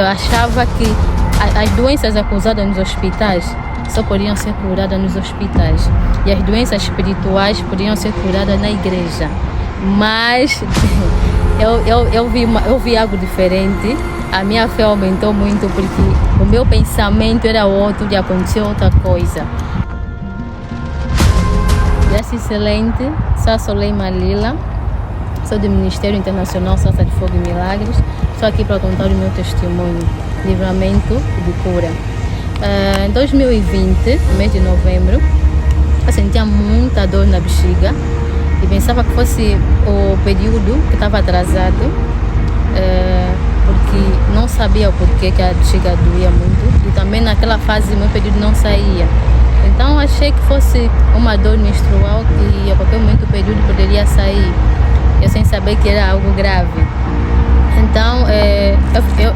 Eu achava que as doenças acusadas nos hospitais só podiam ser curadas nos hospitais. E as doenças espirituais podiam ser curadas na igreja. Mas eu vi algo diferente. A minha fé aumentou muito porque o meu pensamento era outro e aconteceu outra coisa. Graça excelente, Sasso Leima Lila. Sou do Ministério Internacional Sassa de Fogo e Milagres. Estou aqui para contar o meu testemunho, livramento de cura. Em 2020, no mês de novembro, eu sentia muita dor na bexiga e pensava que fosse o período que estava atrasado, porque não sabia o porquê que a bexiga doía muito e também naquela fase meu período não saía. Então achei que fosse uma dor menstrual que a qualquer momento o período poderia sair. Eu sem saber que era algo grave. Então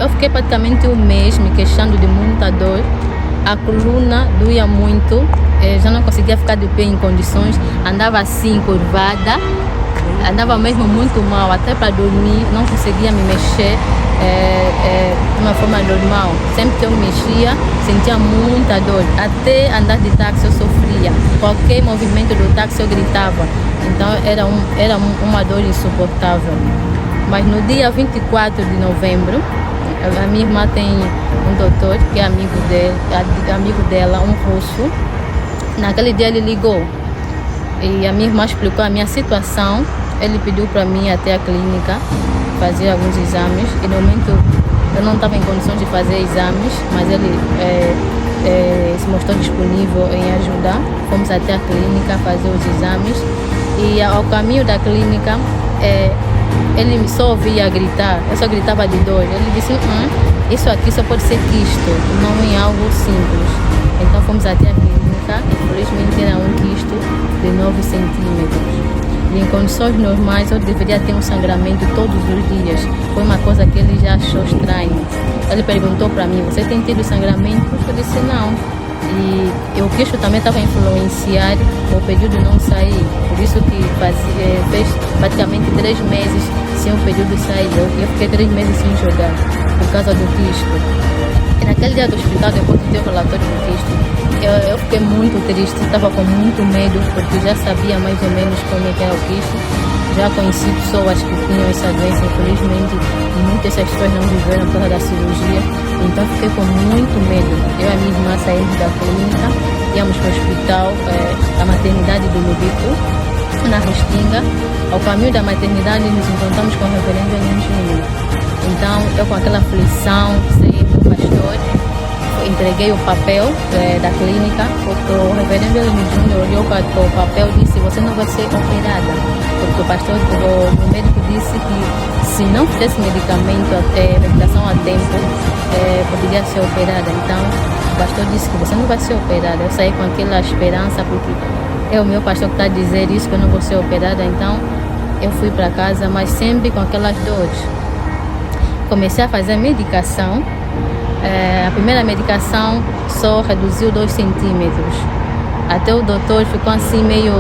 eu fiquei praticamente um mês me queixando de muita dor. A coluna doía muito, já não conseguia ficar de pé em condições, andava assim curvada, andava mesmo muito mal, até para dormir não conseguia me mexer de uma forma normal. Sempre que eu me mexia sentia muita dor, até andar de táxi eu sofria, qualquer movimento do táxi eu gritava. Então era uma dor insuportável. Mas no dia 24 de novembro, a minha irmã tem um doutor que é amigo dela, um russo. Naquele dia ele ligou e a minha irmã explicou a minha situação. Ele pediu para mim ir até a clínica fazer alguns exames e no momento eu não estava em condições de fazer exames, mas ele se mostrou disponível em ajudar. Fomos até a clínica fazer os exames e ao caminho da clínica ele só ouvia gritar, eu só gritava de dor. Ele disse, isso aqui só pode ser quisto, não é algo simples. Então fomos até a clínica e felizmente era um quisto de 9 centímetros. E em condições normais eu deveria ter um sangramento todos os dias. Foi uma coisa que ele já achou estranho. Ele perguntou para mim, você tem tido sangramento? Eu disse não. E o quisto também estava a influenciar o período não sair. Por isso que fez praticamente 3 meses sem o período sair. Eu fiquei 3 meses sem jogar por causa do quisto. E naquele dia do hospital, depois de ter o relatório do quisto, eu fiquei muito triste, estava com muito medo, porque já sabia mais ou menos como é que era o quisto. Já conheci pessoas que tinham essa doença, infelizmente muitas dessas pessoas não viveram por causa da cirurgia. Então fiquei com muito medo. Eu e a minha irmã saímos da clínica, íamos para o hospital, a maternidade do Lubico, na Restinga. Ao caminho da maternidade nos encontramos com o reverendo Elim Júnior. Então eu com aquela aflição, sei o pastor, entreguei o papel da clínica, o reverendo Elim Júnior olhou para o papel e disse, você não vai ser operada, porque o médico disse que se não fizesse medicação a tempo, poderia ser operada. Então o pastor disse que você não vai ser operada. Eu saí com aquela esperança, porque é o meu pastor que está a dizer isso, que eu não vou ser operada. Então eu fui para casa, mas sempre com aquelas dores. Comecei a fazer a medicação. A primeira medicação só reduziu 2 centímetros. Até o doutor ficou assim meio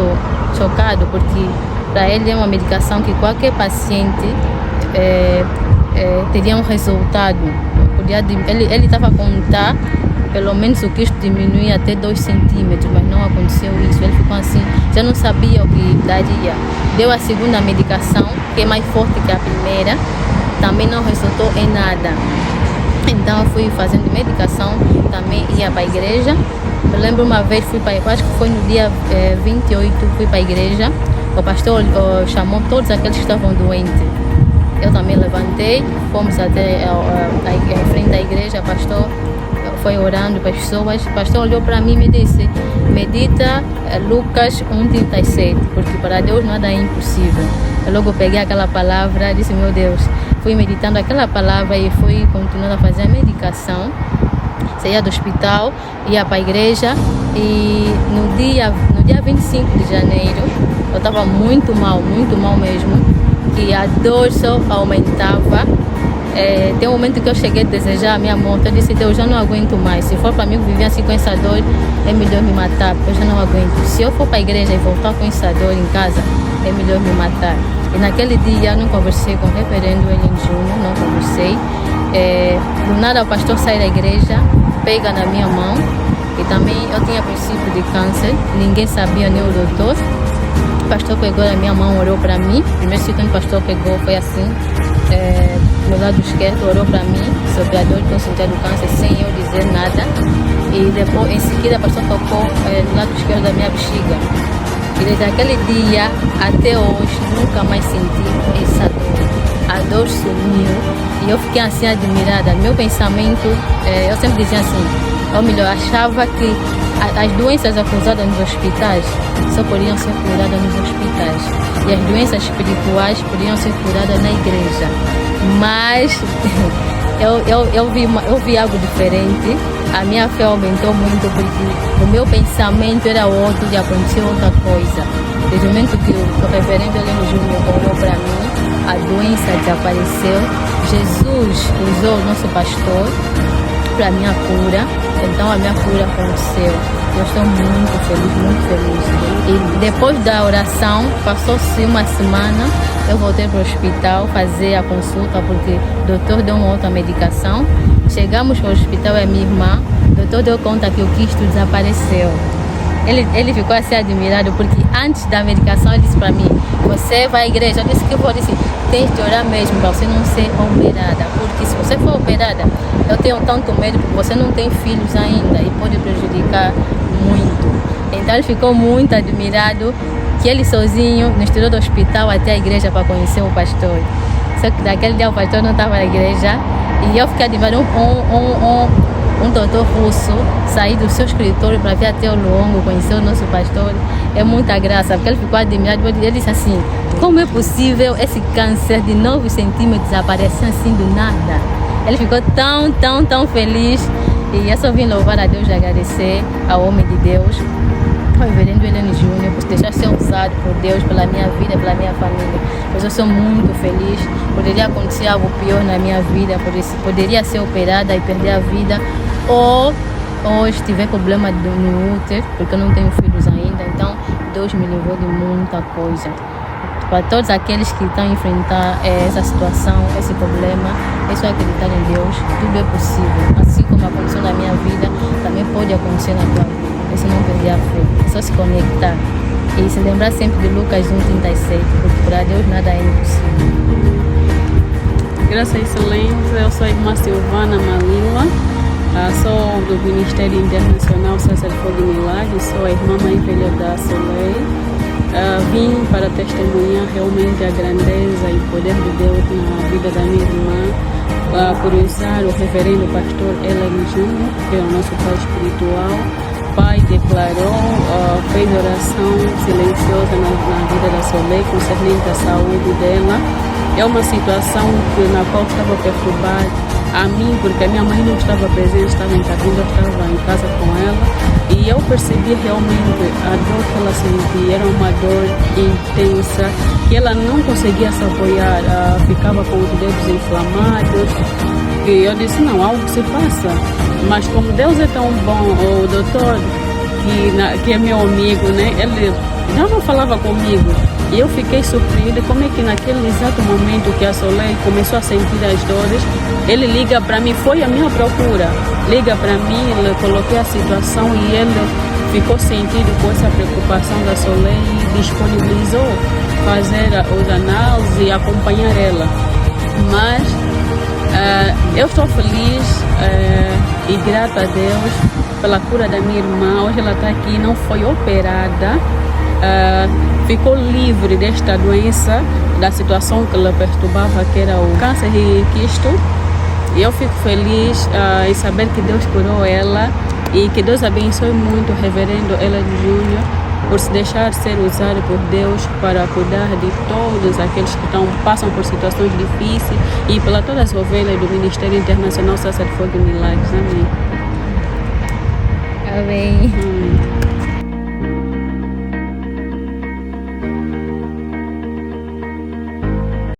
chocado, porque para ele é uma medicação que qualquer paciente teria um resultado. Ele estava a contar, pelo menos o quisto diminuir até 2 centímetros, mas não aconteceu isso. Ele ficou assim, já não sabia o que daria. Deu a segunda medicação, que é mais forte que a primeira, também não resultou em nada. Então eu fui fazendo medicação, também ia para a igreja. Eu lembro uma vez, acho que foi no dia 28, fui para a igreja. O pastor chamou todos aqueles que estavam doentes. Eu também levantei, fomos até a frente da igreja. O pastor foi orando para as pessoas. O pastor olhou para mim e me disse, medita Lucas 1:37, porque para Deus nada é impossível. Eu logo peguei aquela palavra e disse, meu Deus, fui meditando aquela palavra e fui continuando a fazer a medicação. Saía do hospital, ia para a igreja e no dia 25 de janeiro eu estava muito mal mesmo, que a dor só aumentava. Tem um momento que eu cheguei a desejar a minha morte. Eu disse, Deus, eu já não aguento mais. Se for para mim viver assim com essa dor, é melhor me matar, porque eu já não aguento. Se eu for para a igreja e voltar com essa dor em casa, é melhor me matar. E naquele dia não conversei com o reverendo Ellen Júnior, não conversei. Do nada o pastor sai da igreja, pega na minha mão, e também eu tinha princípio de câncer, ninguém sabia, nem o doutor. O pastor pegou na minha mão, orou para mim. O primeiro sítio onde o pastor pegou foi assim, no lado esquerdo, orou para mim sobre a dor que eu sentia do câncer sem eu dizer nada. E depois, em seguida, o pastor tocou no lado esquerdo da minha bexiga. E desde aquele dia até hoje nunca mais senti essa dor. A dor sumiu e eu fiquei assim admirada. Meu pensamento, eu sempre dizia assim, ou melhor, achava que as doenças acusadas nos hospitais só podiam ser curadas nos hospitais. E as doenças espirituais podiam ser curadas na igreja. Mas eu vi algo diferente. A minha fé aumentou muito porque o meu pensamento era outro e aconteceu outra coisa. Desde o momento que o reverendo Ellen Júnior orou para mim, a doença desapareceu. Jesus usou o nosso pastor para a minha cura. Então a minha cura aconteceu. Eu estou muito feliz. E depois da oração, passou-se uma semana, eu voltei para o hospital fazer a consulta porque o doutor deu uma outra medicação. Chegamos ao hospital, a minha irmã, o doutor deu conta que o quisto desapareceu. Ele ficou assim admirado porque antes da medicação ele disse para mim, você vai à igreja? Eu disse que eu vou, disse, tem que orar mesmo para você não ser operada, porque se você for operada, eu tenho tanto medo porque você não tem filhos ainda e pode prejudicar muito. Então ele ficou muito admirado que ele sozinho nos tirou do hospital até a igreja para conhecer o pastor. Só que naquele dia o pastor não estava na igreja e eu fiquei admirado. Um doutor russo sair do seu escritório para vir até o Luongo conhecer o nosso pastor, é muita graça, porque ele ficou admirado. Ele disse assim, como é possível esse câncer de 9 centímetros aparecer assim do nada? Ele ficou tão feliz. E eu só vim louvar a Deus e agradecer ao homem de Deus, ao reverendo Ellen Júnior, por deixar ser usado por Deus, pela minha vida, pela minha família. Pois eu sou muito feliz. Poderia acontecer algo pior na minha vida, poderia ser operada e perder a vida, ou estiver problema no útero, porque eu não tenho filhos ainda. Então Deus me livrou de muita coisa. Para todos aqueles que estão a enfrentar essa situação, esse problema, é só acreditar em Deus. Tudo é possível. Assim como aconteceu na minha vida, também pode acontecer na tua vida. É só não perder a fé, é só se conectar. E se lembrar sempre de Lucas 1:37, porque para Deus nada é impossível. Graças a Excelência, eu sou a irmã Silvana Malila, sou do Ministério Internacional César Fogo de Milagres, sou a irmã Mãe Velha da Soleil. Vim para testemunhar realmente a grandeza e o poder de Deus na vida da minha irmã, por usar o reverendo pastor Ellen Júnior, que é o nosso pai espiritual. O pai declarou, fez oração silenciosa na vida da Soleil, concernente à saúde dela. É uma situação na qual estava perturbada a mim, porque a minha mãe não estava presente, estava em Cabinda, eu estava em casa com ela. E eu percebi realmente a dor que ela sentia, era uma dor intensa, que ela não conseguia se apoiar, ficava com os dedos inflamados. E eu disse, não, algo se passa. Mas como Deus é tão bom, o doutor, que é meu amigo, né, ele já não falava comigo. E eu fiquei surpreendida como é que naquele exato momento que a Soleil começou a sentir as dores, ele liga para mim, foi a minha procura, liga para mim, eu coloquei a situação e ele ficou sentido com essa preocupação da Soleil e disponibilizou fazer os análises e acompanhar ela. Mas eu estou feliz e grata a Deus pela cura da minha irmã. Hoje ela está aqui, não foi operada, ficou livre desta doença, da situação que ela perturbava, que era o câncer de quisto. E eu fico feliz em saber que Deus curou ela e que Deus abençoe muito o reverendo Ellen Júnior por se deixar ser usado por Deus para cuidar de todos aqueles que passam por situações difíceis e pela todas as ovelhas do Ministério Internacional César Fogo de Milagres. Amém. Amém.